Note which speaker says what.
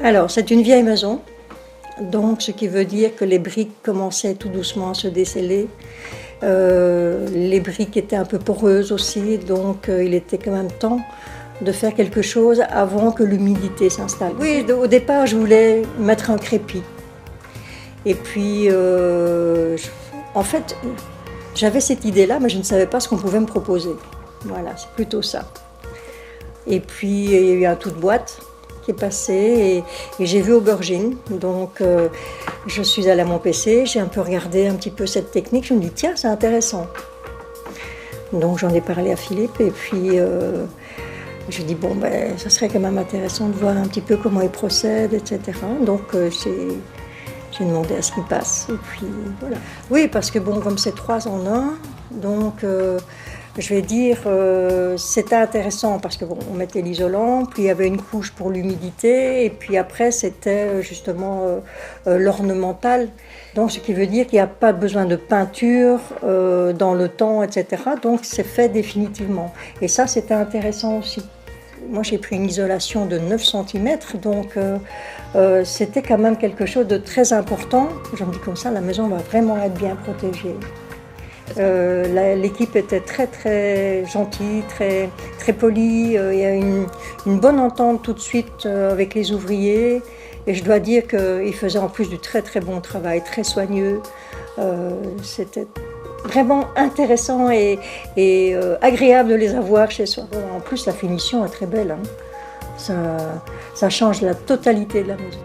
Speaker 1: Alors, c'est une vieille maison, donc ce qui veut dire que les briques commençaient tout doucement à se déceler. Les briques étaient un peu poreuses aussi, donc il était quand même temps de faire quelque chose avant que l'humidité s'installe. Oui, au départ, je voulais mettre un crépi. Et puis, en fait, j'avais cette idée-là, mais je ne savais pas ce qu'on pouvait me proposer. Voilà, c'est plutôt ça. Et puis, il y a eu un tout de boîte qui est passé et j'ai vu aubergine. Donc, je suis allée à mon PC, j'ai un peu regardé un petit peu cette technique. Je me dis, tiens, c'est intéressant. Donc, j'en ai parlé à Philippe et puis je dis, bon, ben, ça serait quand même intéressant de voir un petit peu comment il procède, etc. Donc, j'ai demandé à ce qu'il passe. Et puis, voilà. Oui, parce que, bon, comme c'est 3 en 1, donc je vais dire, c'était intéressant parce que bon, on mettait l'isolant, puis il y avait une couche pour l'humidité, et puis après c'était justement l'ornemental. Donc ce qui veut dire qu'il n'y a pas besoin de peinture dans le temps, etc. Donc c'est fait définitivement. Et ça c'était intéressant aussi. Moi j'ai pris une isolation de 9 cm, donc c'était quand même quelque chose de très important. Je me dis comme ça, la maison va vraiment être bien protégée. L'équipe était très très gentille, très, très polie. Il y a une bonne entente tout de suite avec les ouvriers. Et je dois dire qu'ils faisaient en plus du très très bon travail, très soigneux. C'était vraiment intéressant et agréable de les avoir chez soi. En plus, la finition est très belle, hein. Ça change la totalité de la maison.